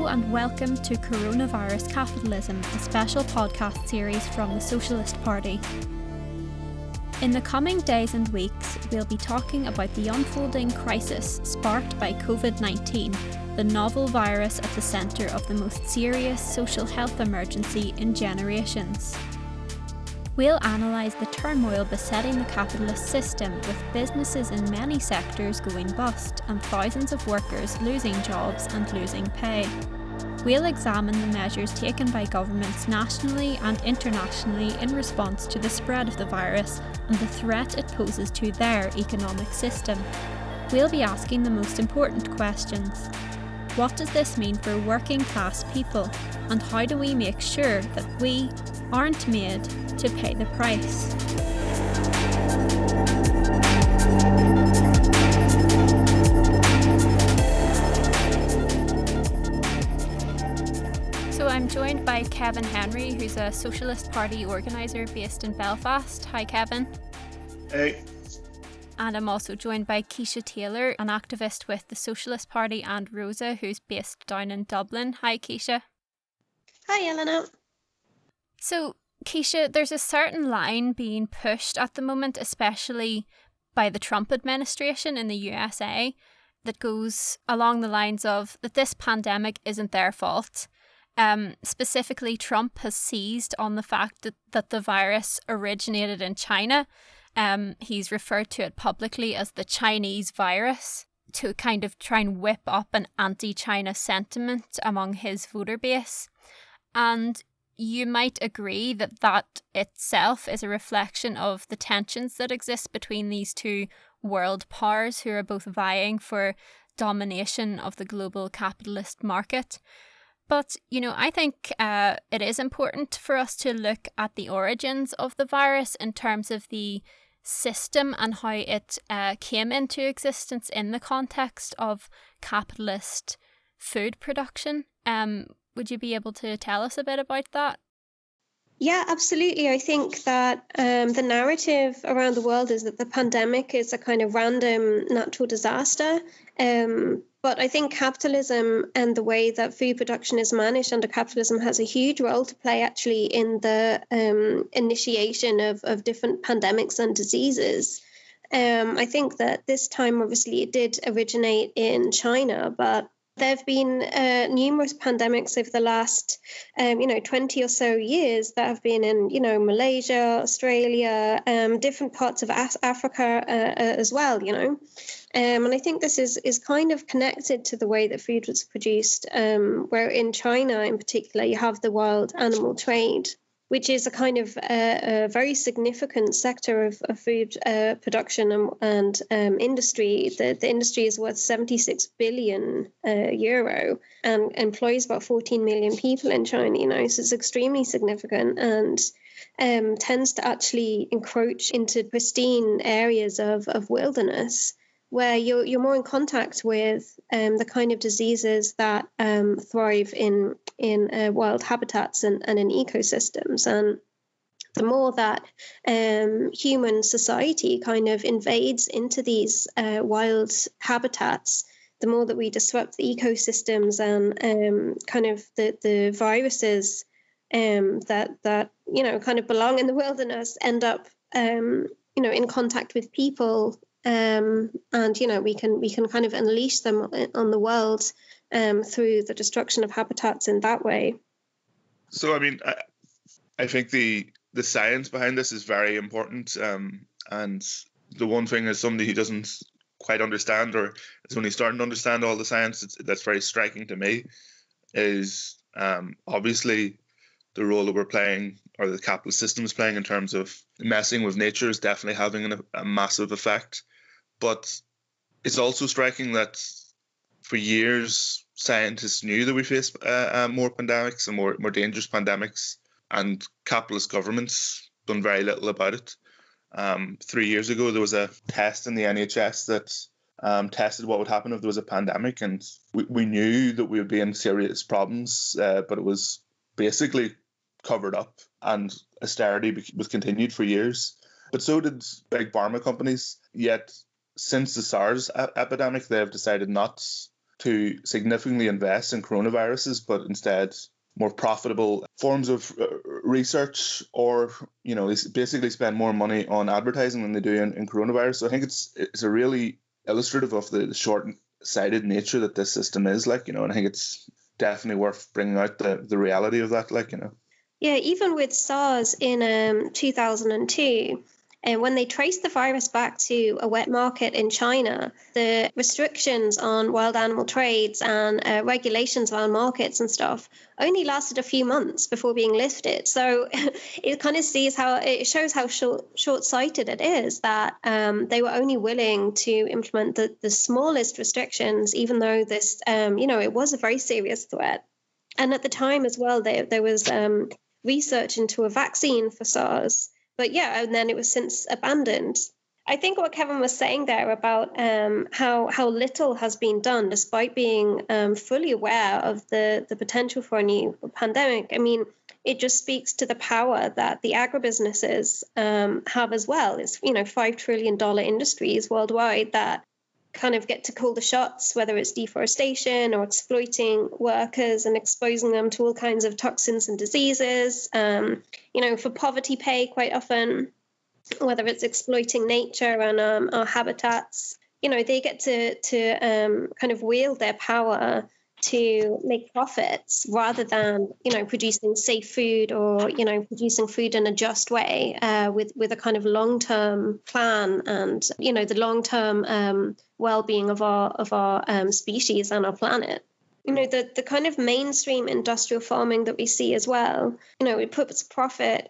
Hello and welcome to Coronavirus Capitalism, a special podcast series from the Socialist Party. In the coming days and weeks, we'll be talking about the unfolding crisis sparked by COVID-19, the novel virus at the centre of the most serious social health emergency in generations. We'll analyse the turmoil besetting the capitalist system, with businesses in many sectors going bust and thousands of workers losing jobs and losing pay. We'll examine the measures taken by governments nationally and internationally in response to the spread of the virus and the threat it poses to their economic system. We'll be asking the most important questions. What does this mean for working class people? And how do we make sure that we aren't made to pay the price? So I'm joined by Kevin Henry, who's a Socialist Party organiser based in Belfast. Hi, Kevin. Hey. And I'm also joined by Keisha Taylor, an activist with the Socialist Party, and Rosa, who's based down in Dublin. Hi, Keisha. Hi, Eleanor. So, Keisha, there's a certain line being pushed at the moment, especially by the Trump administration in the USA, that goes along the lines of that this pandemic isn't their fault. Specifically, Trump has seized on the fact that the virus originated in China. He's referred to it publicly as the Chinese virus to kind of try and whip up an anti-China sentiment among his voter base. And you might agree that that itself is a reflection of the tensions that exist between these two world powers who are both vying for domination of the global capitalist market. But, I think it is important for us to look at the origins of the virus in terms of the system and how it came into existence in the context of capitalist food production. Would you be able to tell us a bit about that? Yeah, absolutely. I think that the narrative around the world is that the pandemic is a kind of random natural disaster. But I think capitalism and the way that food production is managed under capitalism has a huge role to play actually in the initiation of different pandemics and diseases. I think that this time, obviously, it did originate in China, but there have been numerous pandemics over the last, 20 or so years that have been in, Malaysia, Australia, different parts of Africa as well, And I think this is kind of connected to the way that food was produced, where in China in particular, you have the wild animal trade, which is a kind of a very significant sector of food production and industry. The industry is worth 76 billion euro and employs about 14 million people in China, so it's extremely significant and tends to actually encroach into pristine areas of wilderness, where you're more in contact with the kind of diseases that thrive in wild habitats and in ecosystems. And the more that human society kind of invades into these wild habitats, the more that we disrupt the ecosystems and kind of the viruses that kind of belong in the wilderness end up in contact with people. And we can kind of unleash them on the world through the destruction of habitats in that way. So, I think the science behind this is very important. And the one thing as somebody who doesn't quite understand or is only starting to understand all the science that's very striking to me is obviously the role that we're playing or the capitalist system is playing in terms of messing with nature is definitely having a massive effect. But it's also striking that for years, scientists knew that we faced more pandemics and more dangerous pandemics, and capitalist governments done very little about it. 3 years ago, there was a test in the NHS that tested what would happen if there was a pandemic, and we knew that we would be in serious problems, but it was basically covered up, and austerity was continued for years. But so did big pharma companies, yet since the SARS epidemic, they have decided not to significantly invest in coronaviruses, but instead more profitable forms of research, or they basically spend more money on advertising than they do in coronavirus. So I think it's a really illustrative of the short-sighted nature that this system is, and I think it's definitely worth bringing out the reality of that, Yeah, even with SARS in 2002, and when they traced the virus back to a wet market in China, the restrictions on wild animal trades and regulations around markets and stuff only lasted a few months before being lifted. So it kind of shows how short-sighted it is that they were only willing to implement the smallest restrictions, even though this, it was a very serious threat. And at the time as well, there was research into a vaccine for SARS. But yeah, and then it was since abandoned. I think what Kevin was saying there about how little has been done, despite being fully aware of the potential for a new pandemic. I mean, it just speaks to the power that the agribusinesses have as well. It's, $5 trillion industries worldwide that kind of get to call the shots, whether it's deforestation or exploiting workers and exposing them to all kinds of toxins and diseases, for poverty pay quite often, whether it's exploiting nature and our habitats. They get to kind of wield their power to make profits rather than, producing safe food or, producing food in a just way with a kind of long-term plan and, the long-term well-being of our species and our planet. The kind of mainstream industrial farming that we see as well, it puts profit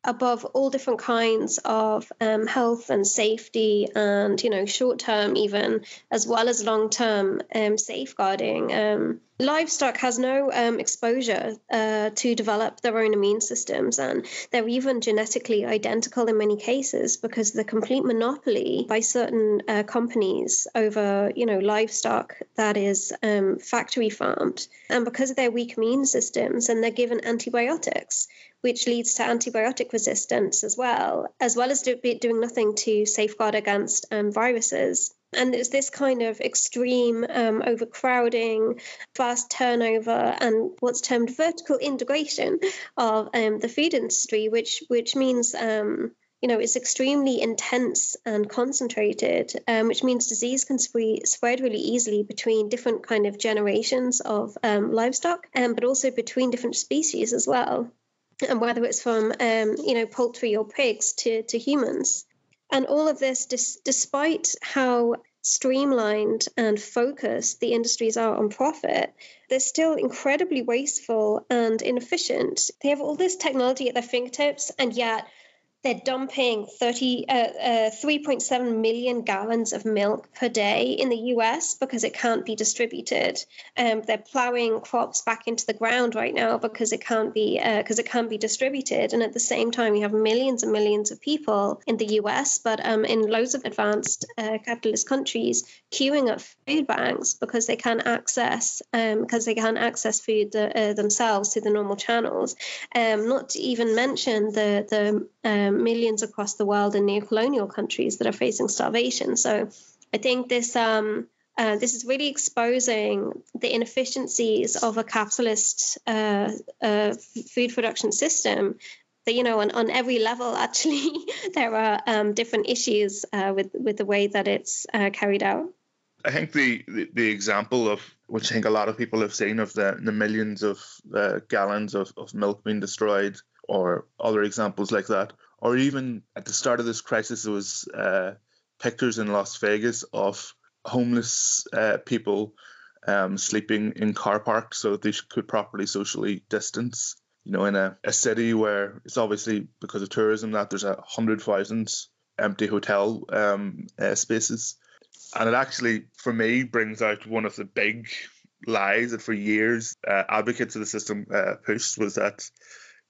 above all different kinds of health and safety and, short-term even, as well as long-term safeguarding. Livestock has no exposure to develop their own immune systems, and they're even genetically identical in many cases because of the complete monopoly by certain companies over, livestock that is factory farmed. And because of their weak immune systems, and they're given antibiotics, which leads to antibiotic resistance as well as doing nothing to safeguard against viruses. And there's this kind of extreme overcrowding, fast turnover, and what's termed vertical integration of the food industry, which means it's extremely intense and concentrated, which means disease can spread really easily between different kind of generations of livestock, but also between different species as well. And whether it's from, poultry or pigs to humans. And all of this, despite how streamlined and focused the industries are on profit, they're still incredibly wasteful and inefficient. They have all this technology at their fingertips, and yet they're dumping 3.7 million gallons of milk per day in the US because it can't be distributed. They're plowing crops back into the ground right now because it can't be distributed. And at the same time, you have millions and millions of people in the US, but in loads of advanced capitalist countries, queuing up food banks because they can't access food themselves through the normal channels. Not to even mention the millions across the world in neo-colonial countries that are facing starvation. So I think this is really exposing the inefficiencies of a capitalist food production system. That, on every level, actually, there are different issues with the way that it's carried out. I think the example of, which I think a lot of people have seen, of the millions of gallons of milk being destroyed, or other examples like that, or even at the start of this crisis, there was pictures in Las Vegas of homeless people sleeping in car parks so that they could properly socially distance. In a city where it's obviously because of tourism that there's 100,000 empty hotel spaces. And it actually, for me, brings out one of the big lies that for years advocates of the system pushed, was that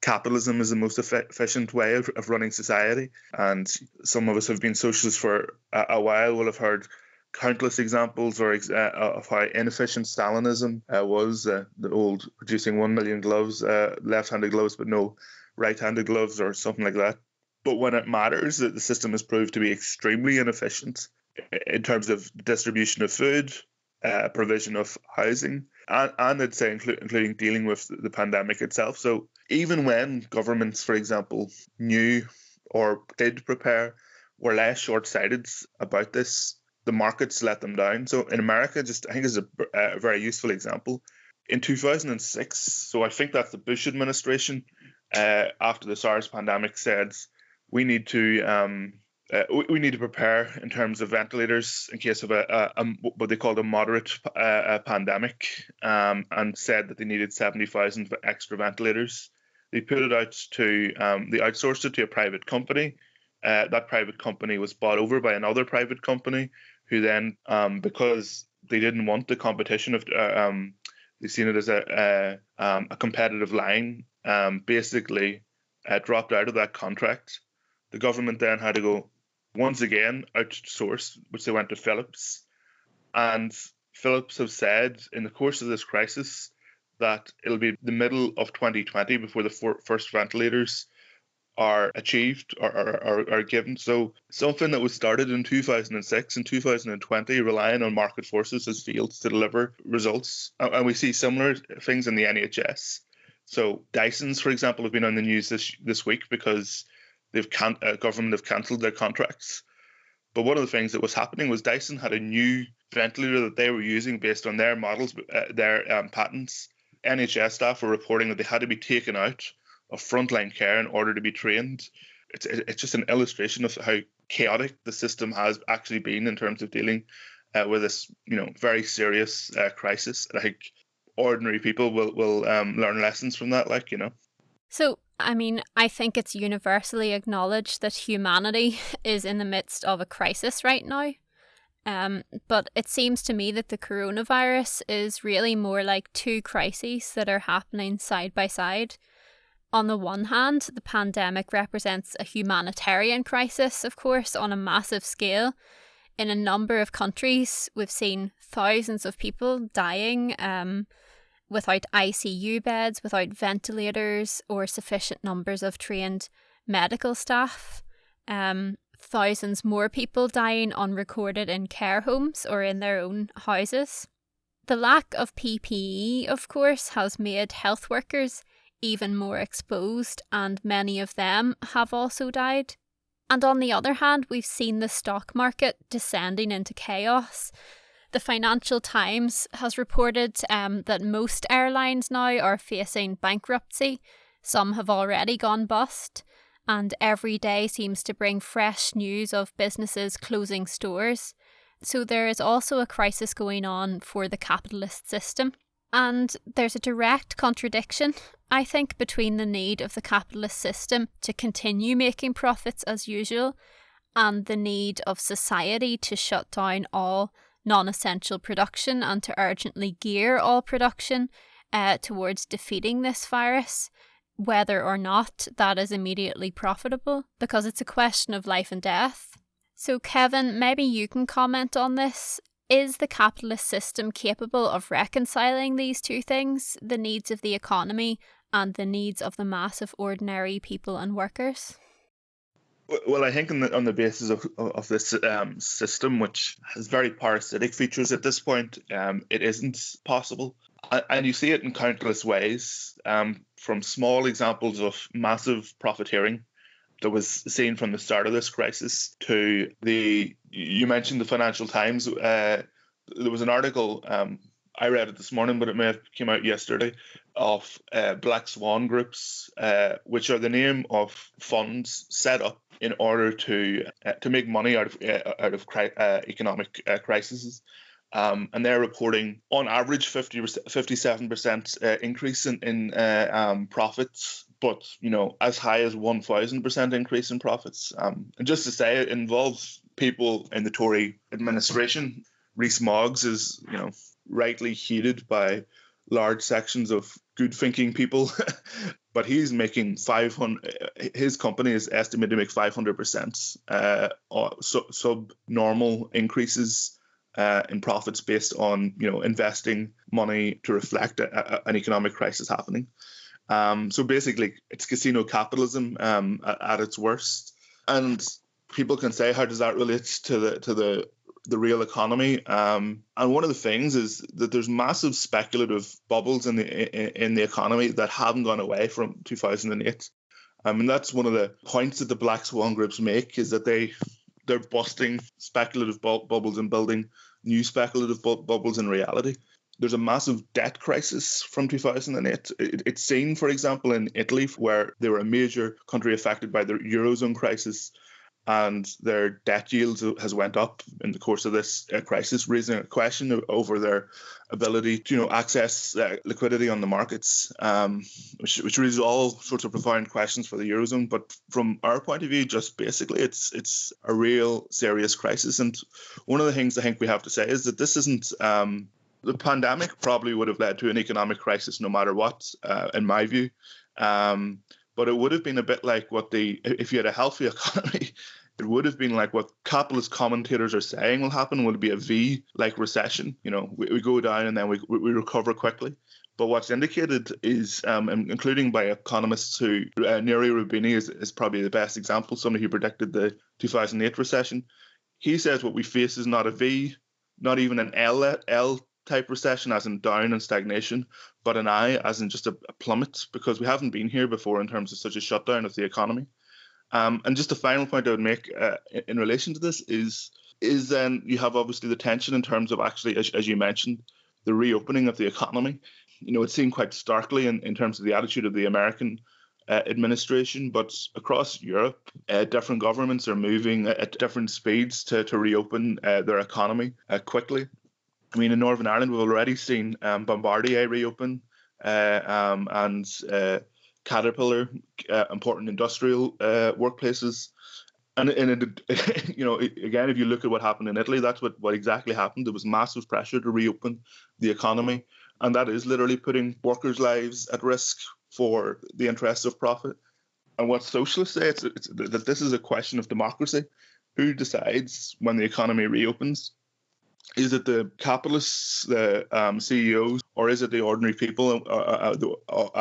capitalism is the most efficient way of running society. And some of us who have been socialists for a while will have heard countless examples of how inefficient Stalinism was, the old producing 1 million gloves, left-handed gloves, but no right-handed gloves or something like that. But when it matters, the system has proved to be extremely inefficient in terms of distribution of food, provision of housing, and I'd say including dealing with the pandemic itself. So even when governments, for example, knew or did prepare, were less short-sighted about this, the markets let them down. So in America, I think is a very useful example. In 2006, so I think that's the Bush administration, after the SARS pandemic, said we need to prepare in terms of ventilators in case of what they called a moderate pandemic, and said that they needed 70,000 extra ventilators. They put it out to they outsourced it to a private company. That private company was bought over by another private company, who then, because they didn't want the competition of they seen it as a competitive line, basically dropped out of that contract. The government then had to go once again outsource, which they went to Philips. And Philips have said in the course of this crisis that it'll be the middle of 2020 before the first ventilators are achieved or are given. So something that was started in 2006 and 2020, relying on market forces, has failed to deliver results. And we see similar things in the NHS. So Dyson's, for example, have been on the news this week because government have cancelled their contracts. But one of the things that was happening was Dyson had a new ventilator that they were using based on their models, their patents. NHS staff were reporting that they had to be taken out of frontline care in order to be trained. It's just an illustration of how chaotic the system has actually been in terms of dealing with this, very serious crisis. And I think ordinary people will learn lessons from that, So, I think it's universally acknowledged that humanity is in the midst of a crisis right now. But it seems to me that the coronavirus is really more like two crises that are happening side by side. On the one hand, the pandemic represents a humanitarian crisis, of course, on a massive scale. In a number of countries, we've seen thousands of people dying without ICU beds, without ventilators, or sufficient numbers of trained medical staff. Thousands more people dying unrecorded in care homes or in their own houses. The lack of PPE, of course, has made health workers even more exposed, and many of them have also died. And on the other hand, we've seen the stock market descending into chaos. The Financial Times has reported that most airlines now are facing bankruptcy. Some have already gone bust, and every day seems to bring fresh news of businesses closing stores. So there is also a crisis going on for the capitalist system. And there's a direct contradiction, I think, between the need of the capitalist system to continue making profits as usual and the need of society to shut down all non-essential production and to urgently gear all production towards defeating this virus, whether or not that is immediately profitable, because it's a question of life and death. So Kevin, maybe you can comment on this. Is the capitalist system capable of reconciling these two things, the needs of the economy and the needs of the mass of ordinary people and workers? Well, I think on the basis of this system, which has very parasitic features at this point, it isn't possible. And you see it in countless ways, from small examples of massive profiteering that was seen from the start of this crisis to you mentioned the Financial Times. There was an article, I read it this morning, but it may have come out yesterday, of Black Swan groups, which are the name of funds set up in order to make money out of economic crises. And they're reporting on average 57% increase in profits, but as high as 1,000% increase in profits. And just to say, it involves people in the Tory administration. Rees-Mogg is rightly hated by large sections of good-thinking people, but he's making 500. His company is estimated to make 500% sub-normal increases in profits based on investing money to reflect an economic crisis happening. So basically, it's casino capitalism at its worst. And people can say, how does that relate to the the real economy. And one of the things is that there's massive speculative bubbles in the economy that haven't gone away from 2008. And that's one of the points that the Black Swan groups make, is that they're busting speculative bubbles and building new speculative bubbles in reality. There's a massive debt crisis from 2008. It's seen, for example, in Italy, where they were a major country affected by the Eurozone crisis, and their debt yields has went up in the course of this crisis, raising a question over their ability to access liquidity on the markets, which raises all sorts of profound questions for the Eurozone. But from our point of view, just basically, it's a real serious crisis. And one of the things I think we have to say is that this isn't... the pandemic probably would have led to an economic crisis no matter what, in my view. But it would have been a bit like if you had a healthy economy, it would have been like what capitalist commentators are saying will happen. Will be a V-like recession. We go down and then we recover quickly. But what's indicated is, including by economists who, Neri Rubini is probably the best example, somebody who predicted the 2008 recession. He says what we face is not a V, not even an L type recession as in down and stagnation, but an I as in just a plummet, because we haven't been here before in terms of such a shutdown of the economy. And just a final point I would make in relation to this is then you have obviously the tension in terms of actually, as you mentioned, the reopening of the economy. It's seen quite starkly in terms of the attitude of the American administration, but across Europe, different governments are moving at different speeds to reopen their economy quickly. In Northern Ireland, we've already seen Bombardier reopen and Caterpillar, important industrial workplaces. And again, if you look at what happened in Italy, that's what exactly happened. There was massive pressure to reopen the economy, and that is literally putting workers' lives at risk for the interests of profit. And what socialists say, it's that this is a question of democracy. Who decides when the economy reopens? Is it the capitalists, the CEOs, or is it the ordinary people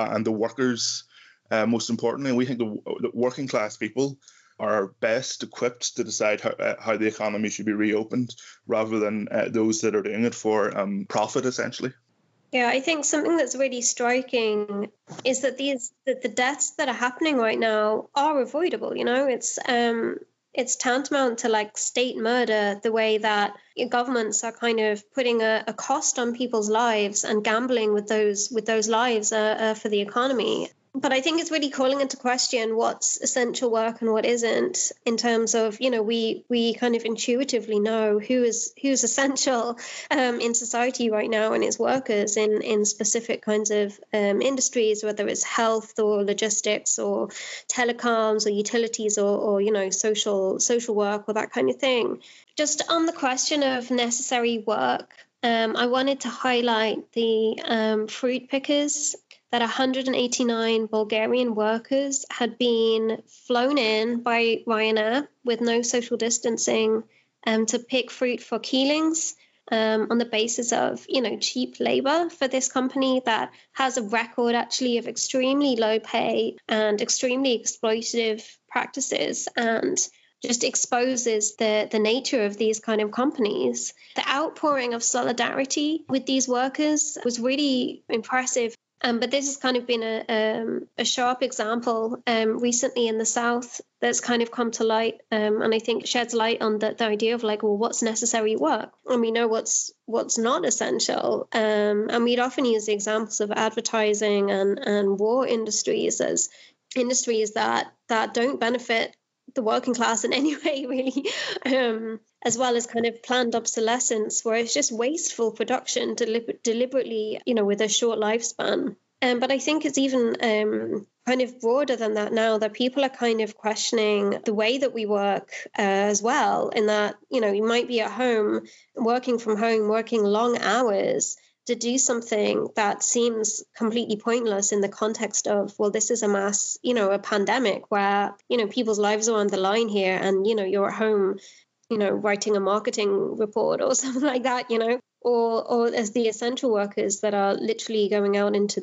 and the workers? Most importantly, we think the working class people are best equipped to decide how the economy should be reopened, rather than those that are doing it for profit, essentially. Yeah, I think something that's really striking is that the deaths that are happening right now are avoidable. It's tantamount to like state murder, the way that governments are kind of putting a cost on people's lives and gambling with those lives for the economy. But I think it's really calling into question what's essential work and what isn't, in terms of, we kind of intuitively know who's essential in society right now, and it's workers in specific kinds of industries, whether it's health or logistics or telecoms or utilities or social work or that kind of thing. Just on the question of necessary work, I wanted to highlight the fruit pickers. That 189 Bulgarian workers had been flown in by Ryanair with no social distancing to pick fruit for Keelings on the basis of, cheap labor for this company that has a record actually of extremely low pay and extremely exploitative practices, and just exposes the nature of these kind of companies. The outpouring of solidarity with these workers was really impressive. But this has kind of been a sharp example recently in the South that's kind of come to light, and I think sheds light on the idea of what's necessary work, and we know what's not essential. And we'd often use the examples of advertising and war industries as industries that don't benefit the working class in any way, really, as well as kind of planned obsolescence, where it's just wasteful production deliberately, with a short lifespan. But I think it's even kind of broader than that now, that people are kind of questioning the way that we work as well, in that, you might be at home, working from home, working long hours to do something that seems completely pointless in the context of, well, this is a mass, a pandemic where, people's lives are on the line here, and, you're at home, writing a marketing report or something like that, or as the essential workers that are literally going out into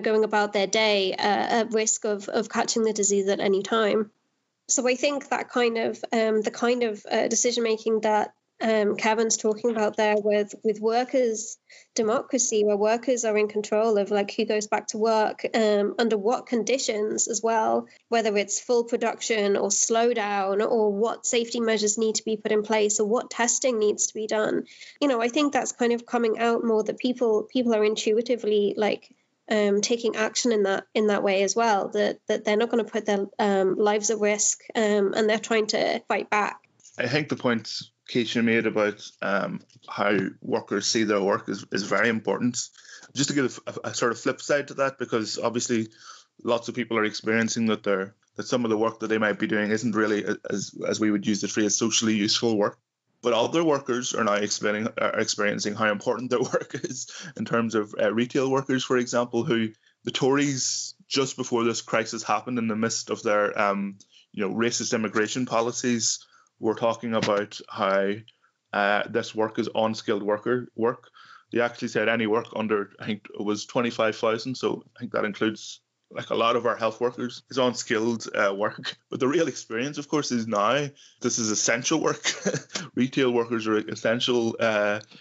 going about their day at risk of catching the disease at any time. So I think that kind of, the kind of decision making that Kevin's talking about there with workers' democracy, where workers are in control of like who goes back to work, under what conditions as well, whether it's full production or slowdown, or what safety measures need to be put in place, or what testing needs to be done. I think that's kind of coming out more, that people are intuitively like taking action in that way as well, that they're not going to put their lives at risk, and they're trying to fight back. I think the point Keisha made about how workers see their work is very important. Just to give a sort of flip side to that, because obviously lots of people are experiencing that some of the work that they might be doing isn't really, as we would use the phrase, socially useful work. But other workers are now experiencing how important their work is, in terms of retail workers, for example, who the Tories, just before this crisis happened, in the midst of their racist immigration policies, were talking about how this work is unskilled work. They actually said any work under, I think it was 25,000. So I think that includes like a lot of our health workers, is unskilled work. But the real experience, of course, is now this is essential work. Retail workers are essential.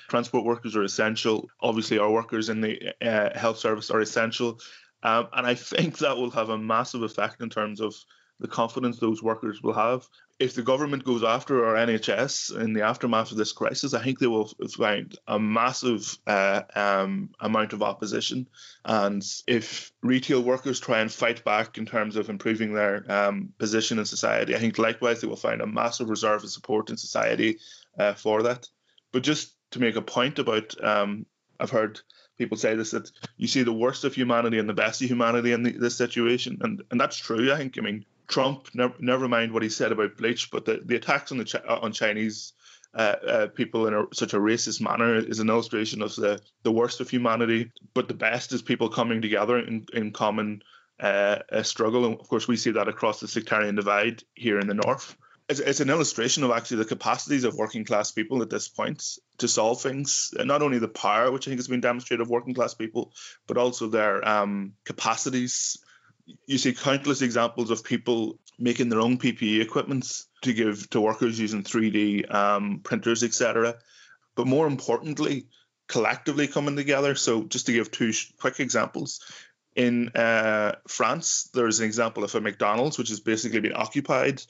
Transport workers are essential. Obviously, our workers in the health service are essential. And I think that will have a massive effect in terms of the confidence those workers will have. If the government goes after our NHS in the aftermath of this crisis, I think they will find a massive amount of opposition. And if retail workers try and fight back in terms of improving their position in society, I think likewise they will find a massive reserve of support in society for that. But just to make a point about, I've heard people say this, that you see the worst of humanity and the best of humanity in this situation. And that's true, I think. I mean, Trump, never mind what he said about bleach, but the attacks on Chinese people in such a racist manner is an illustration of the worst of humanity. But the best is people coming together in common struggle. And of course, we see that across the sectarian divide here in the north. It's an illustration of actually the capacities of working class people at this point to solve things. And not only the power, which I think has been demonstrated, of working class people, but also their capacities. You see countless examples of people making their own PPE equipment to give to workers using 3D printers, etc. But more importantly, collectively coming together. So just to give two quick examples. In France, there's an example of a McDonald's, which has basically been occupied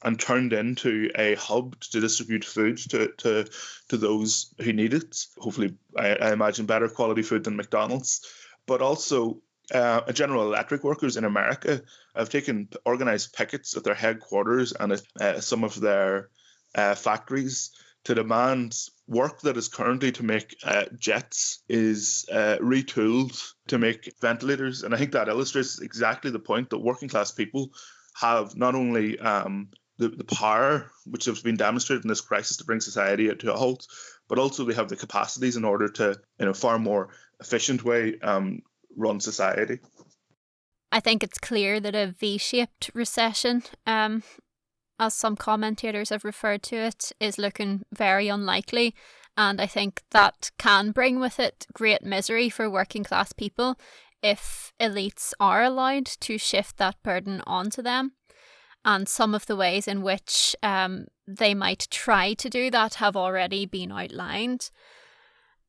and turned into a hub to distribute food to those who need it. Hopefully, I imagine better quality food than McDonald's. But also, General Electric workers in America have taken organised pickets at their headquarters and at some of their factories to demand work that is currently to make jets is retooled to make ventilators. And I think that illustrates exactly the point that working class people have not only the power, which has been demonstrated in this crisis to bring society to a halt, but also they have the capacities in order to, in a far more efficient way, run society. I think it's clear that a V-shaped recession, as some commentators have referred to it, is looking very unlikely. And I think that can bring with it great misery for working class people if elites are allowed to shift that burden onto them. And some of the ways in which they might try to do that have already been outlined.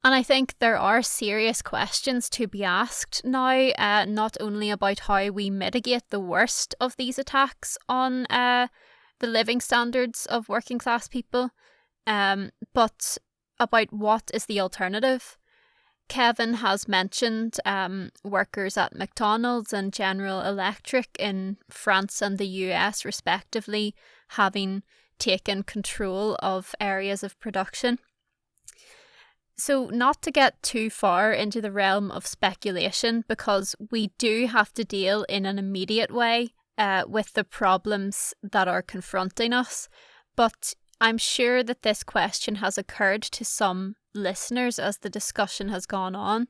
And I think there are serious questions to be asked now, not only about how we mitigate the worst of these attacks on the living standards of working class people, but about what is the alternative. Kevin has mentioned workers at McDonald's and General Electric in France and the US, respectively, having taken control of areas of production. So not to get too far into the realm of speculation, because we do have to deal in an immediate way with the problems that are confronting us. But I'm sure that this question has occurred to some listeners as the discussion has gone on.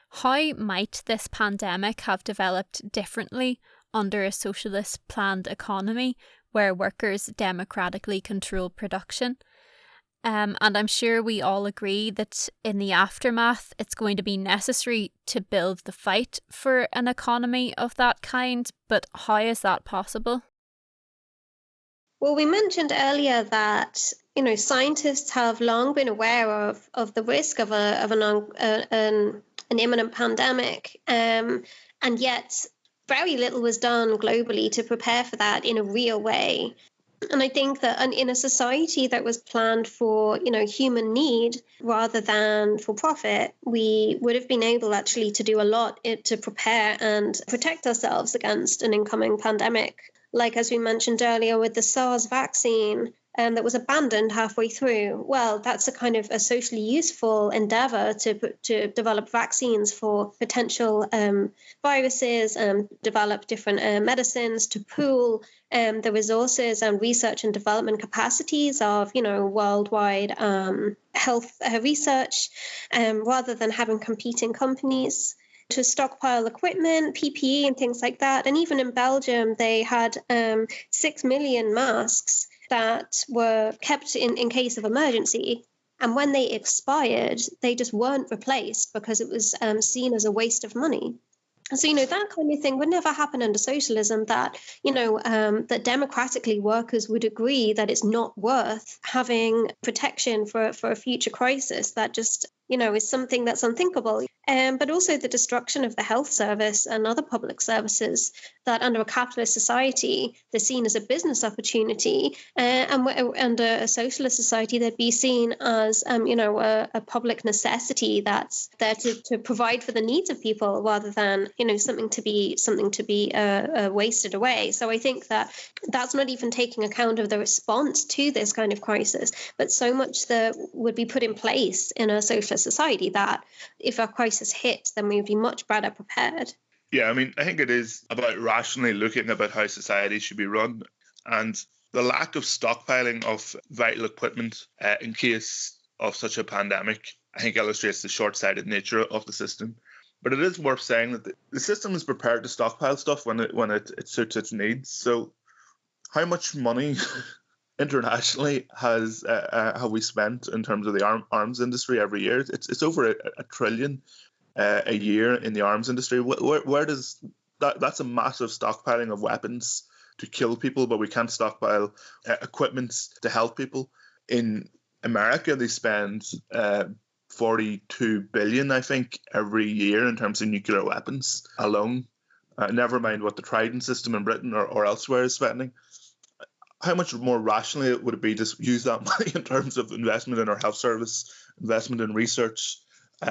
How might this pandemic have developed differently under a socialist planned economy where workers democratically control production? And I'm sure we all agree that in the aftermath, it's going to be necessary to build the fight for an economy of that kind. But how is that possible? Well, we mentioned earlier that scientists have long been aware of the risk of an imminent pandemic, and yet very little was done globally to prepare for that in a real way. And I think that in a society that was planned for, human need rather than for profit, we would have been able actually to do a lot to prepare and protect ourselves against an incoming pandemic. Like, as we mentioned earlier, with the SARS vaccine, that was abandoned halfway through. Well, that's a kind of a socially useful endeavor to develop vaccines for potential viruses, develop different medicines, to pool the resources and research and development capacities of, worldwide health research, rather than having competing companies, to stockpile equipment, PPE and things like that. And even in Belgium, they had 6 million masks that were kept in case of emergency. And when they expired, they just weren't replaced because it was seen as a waste of money. So, that kind of thing would never happen under socialism, that, that democratically workers would agree that it's not worth having protection for a future crisis. That just, is something that's unthinkable. But also the destruction of the health service and other public services that under a capitalist society, they're seen as a business opportunity. And under a socialist society, they'd be seen as, a public necessity that's there to provide for the needs of people rather than, something to be wasted away. So I think that's not even taking account of the response to this kind of crisis, but so much that would be put in place in a socialist society that if a crisis hit, then we would be much better prepared. Yeah, I think it is about rationally looking about how society should be run, and the lack of stockpiling of vital equipment in case of such a pandemic, I think, illustrates the short-sighted nature of the system. But it is worth saying that the system is prepared to stockpile stuff when it suits its needs. So how much money internationally have we spent in terms of the arms industry every year? It's over a trillion a year in the arms industry. Where does that's a massive stockpiling of weapons to kill people, but we can't stockpile equipment to help people. In America, they spend 42 billion, I think, every year in terms of nuclear weapons alone. Never mind what the Trident system in Britain or elsewhere is spending. How much more rationally would it be to use that money in terms of investment in our health service, investment in research,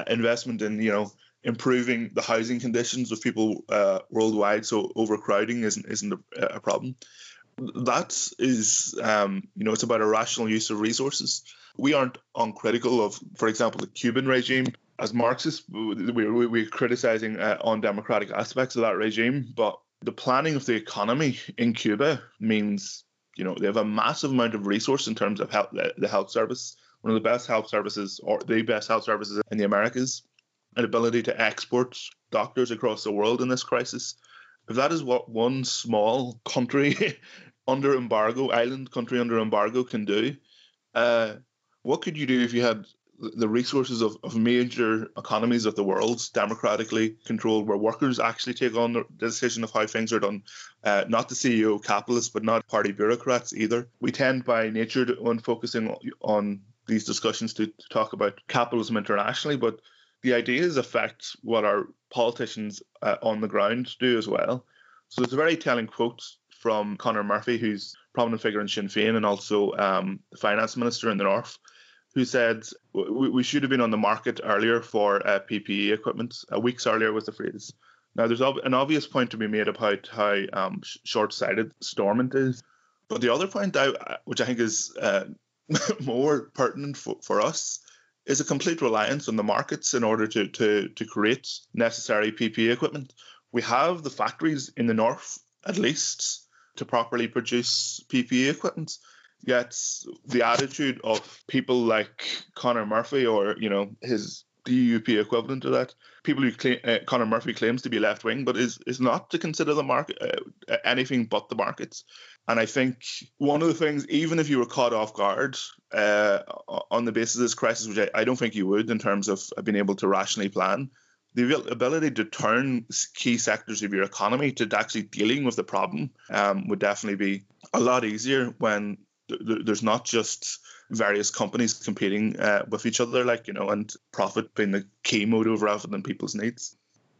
investment in improving the housing conditions of people worldwide, so overcrowding isn't a problem. That is, it's about a rational use of resources. We aren't uncritical of, for example, the Cuban regime. As Marxists, we're criticizing undemocratic aspects of that regime, but the planning of the economy in Cuba means, they have a massive amount of resource in terms of the health service, one of the best health services, or the best health services in the Americas, an ability to export doctors across the world in this crisis. If that is what one small country island country under embargo can do, what could you do if you had the resources of major economies of the world, democratically controlled, where workers actually take on the decision of how things are done, not the CEO of capitalists, but not party bureaucrats either. We tend by nature when focusing on these discussions to talk about capitalism internationally, but the ideas affect what our politicians on the ground do as well. So there's a very telling quote from Conor Murphy, who's a prominent figure in Sinn Féin and also the finance minister in the North, who said we should have been on the market earlier for PPE equipment. Weeks earlier was the phrase. Now, there's an obvious point to be made about how short-sighted Stormont is. But the other point, which I think is more pertinent for us, is a complete reliance on the markets in order to create necessary PPE equipment. We have the factories in the North, at least, to properly produce PPE equipment. Yet the attitude of people like Conor Murphy or, his DUP equivalent to that, people who Conor Murphy claims to be left-wing, but is not to consider the market anything but the markets. And I think one of the things, even if you were caught off guard on the basis of this crisis, which I don't think you would in terms of being able to rationally plan, the ability to turn key sectors of your economy to actually dealing with the problem would definitely be a lot easier when there's not just various companies competing with each other, and profit being the key motive rather than people's needs.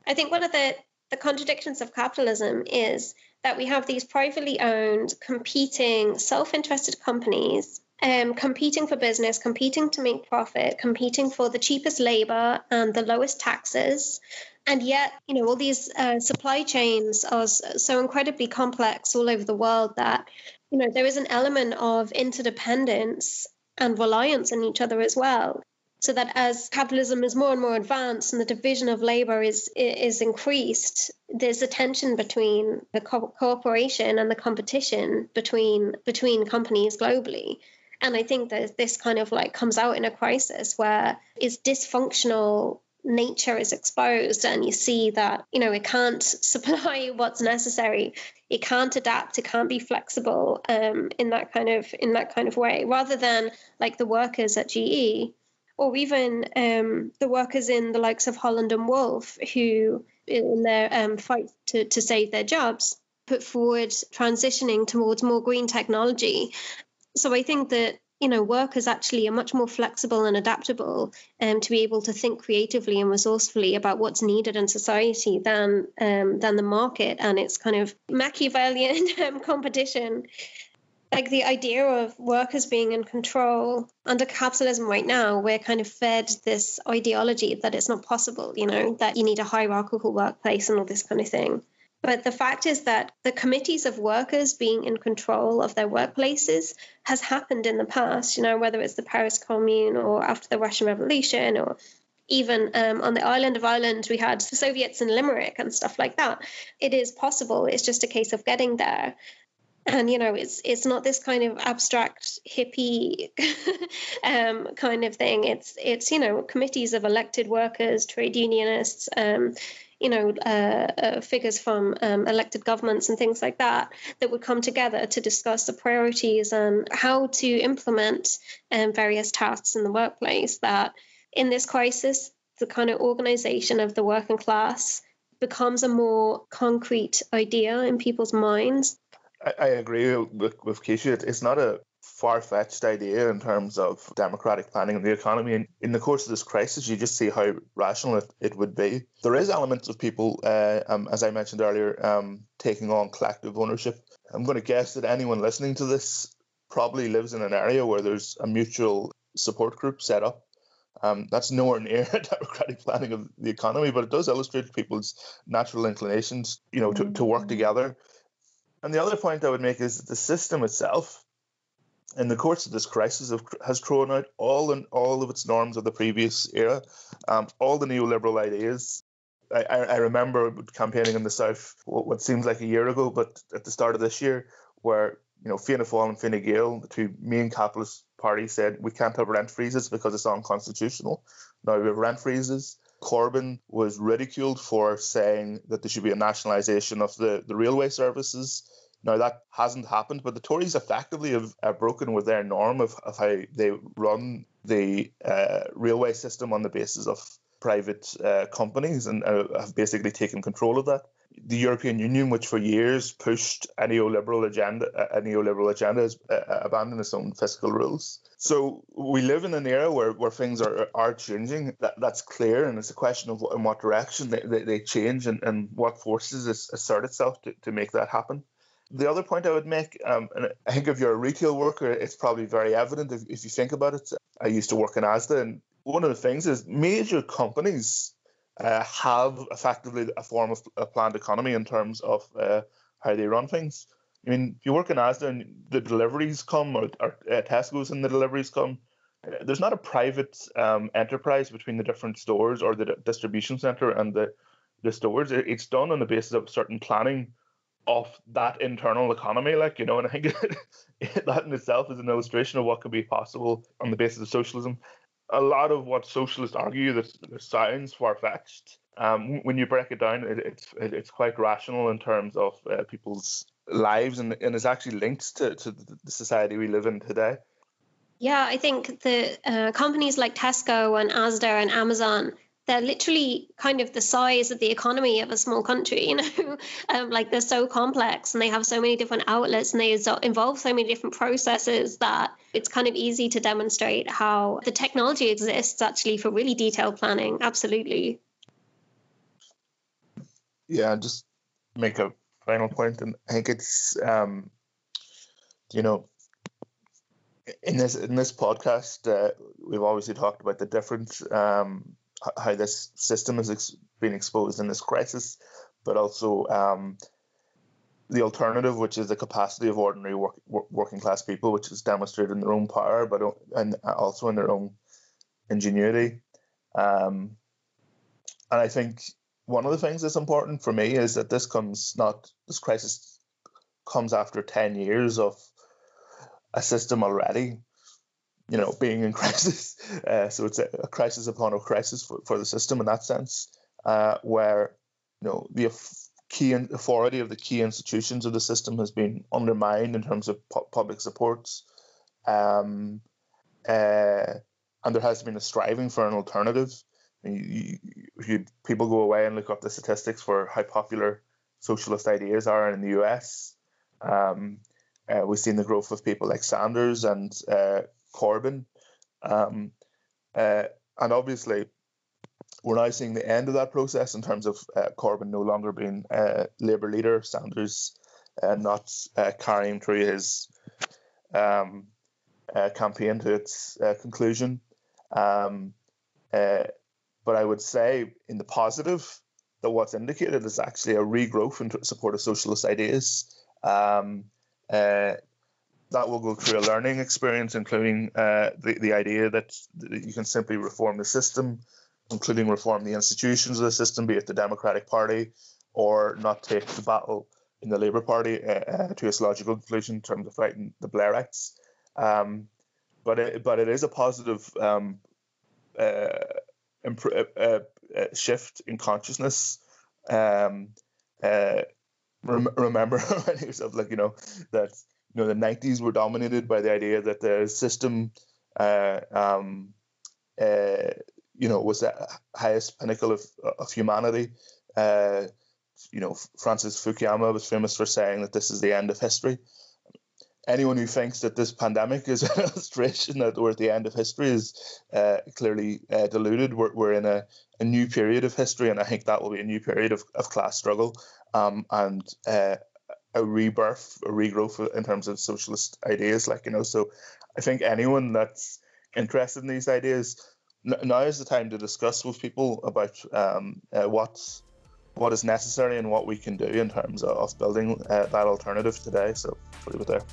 I think one of the contradictions of capitalism is that we have these privately owned, competing, self-interested companies competing for business, competing to make profit, competing for the cheapest labor and the lowest taxes. And yet, all these supply chains are so incredibly complex all over the world that, there is an element of interdependence and reliance on each other as well. So that as capitalism is more and more advanced and the division of labor is increased, there's a tension between the cooperation and the competition between companies globally. And I think that this kind of comes out in a crisis where its dysfunctional nature is exposed, and you see that, it can't supply what's necessary. It can't adapt. It can't be flexible in that kind of way, rather than like the workers at GE, or even the workers in the likes of Holland and Wolff, who in their fight to save their jobs, put forward transitioning towards more green technology. So I think that, workers actually are much more flexible and adaptable to be able to think creatively and resourcefully about what's needed in society than the market and its kind of Machiavellian competition. Like the idea of workers being in control under capitalism right now, we're kind of fed this ideology that it's not possible, that you need a hierarchical workplace and all this kind of thing. But the fact is that the committees of workers being in control of their workplaces has happened in the past, whether it's the Paris Commune or after the Russian Revolution, or even on the island of Ireland, we had the Soviets in Limerick and stuff like that. It is possible. It's just a case of getting there. And, it's not this kind of abstract hippie kind of thing. It's committees of elected workers, trade unionists, figures from elected governments and things like that would come together to discuss the priorities and how to implement various tasks in the workplace. That in this crisis, the kind of organization of the working class becomes a more concrete idea in people's minds. I agree with Keisha. It's not a far-fetched idea in terms of democratic planning of the economy. And in the course of this crisis, you just see how rational it would be. There is elements of people, as I mentioned earlier, taking on collective ownership. I'm going to guess that anyone listening to this probably lives in an area where there's a mutual support group set up. That's nowhere near democratic planning of the economy, but it does illustrate people's natural inclinations, to work together. And the other point I would make is that the system itself, in the course of this crisis, has thrown out all of its norms of the previous era, all the neoliberal ideas. I remember campaigning in the South what seems like a year ago, but at the start of this year, where Fianna Fáil and Fine Gael, the two main capitalist parties, said we can't have rent freezes because it's unconstitutional. Now we have rent freezes. Corbyn was ridiculed for saying that there should be a nationalisation of the railway services. Now, that hasn't happened, but the Tories effectively have broken with their norm of how they run the railway system on the basis of private companies, and have basically taken control of that. The European Union, which for years pushed a neoliberal agenda, has abandoned its own fiscal rules. So we live in an era where things are changing. That's clear, and it's a question of in what direction they change and what forces assert itself to make that happen. The other point I would make, and I think if you're a retail worker, it's probably very evident if you think about it. I used to work in Asda, and one of the things is major companies have effectively a form of planned economy in terms of how they run things. I mean, if you work in Asda and the deliveries come, or Tesco's and the deliveries come, there's not a private enterprise between the different stores or the distribution centre and the stores. It's done on the basis of certain planning of that internal economy, and I think that in itself is an illustration of what could be possible on the basis of socialism. A lot of what socialists argue that sounds far-fetched. When you break it down, it's quite rational in terms of people's lives, and is actually linked to the society we live in today. Yeah, I think the companies like Tesco and Asda and Amazon they're literally kind of the size of the economy of a small country, you know. Like, they're so complex and they have so many different outlets and they involve so many different processes that it's kind of easy to demonstrate how the technology exists actually for really detailed planning. Absolutely. Yeah, just make a final point, and I think it's you know, in this podcast, we've obviously talked about the different how this system has been exposed in this crisis, but also the alternative, which is the capacity of ordinary working class people, which is demonstrated in their own power, and also in their own ingenuity. And I think one of the things that's important for me is that this crisis comes after 10 years of a system already, being in crisis. So it's a crisis upon a crisis for the system in that sense, where, the key authority of the key institutions of the system has been undermined in terms of public supports. And there has been a striving for an alternative. People go away and look up the statistics for how popular socialist ideas are in the US. We've seen the growth of people like Sanders and Corbyn. And obviously, we're now seeing the end of that process in terms of Corbyn no longer being Labour leader, Sanders not carrying through his campaign to its conclusion. But I would say, in the positive, that what's indicated is actually a regrowth in support of socialist ideas. That will go through a learning experience, including the idea that you can simply reform the system, including reform the institutions of the system, be it the Democratic Party, or not take the battle in the Labour Party to its logical conclusion in terms of fighting the Blairites. But it is a positive shift in consciousness. Remember yourself, that the 90s were dominated by the idea that the system was the highest pinnacle of humanity. Francis Fukuyama was famous for saying that this is the end of history. Anyone who thinks that this pandemic is an illustration that we're at the end of history is clearly deluded. We're in a new period of history, and I think that will be a new period of class struggle and a rebirth, a regrowth in terms of socialist ideas. So I think anyone that's interested in these ideas, now is the time to discuss with people about what is necessary and what we can do in terms of building that alternative today. So I'll leave it there.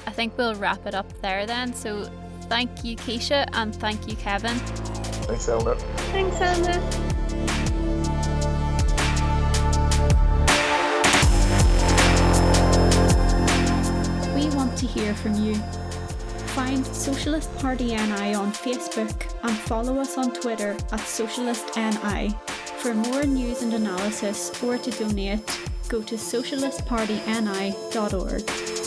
I think we'll wrap it up there then. So thank you, Keisha, and thank you, Kevin. Thanks, Eleanor. Thanks, Eleanor. We want to hear from you. Find Socialist Party NI on Facebook and follow us on Twitter at Socialist NI. For more news and analysis or to donate, go to socialistpartyni.org.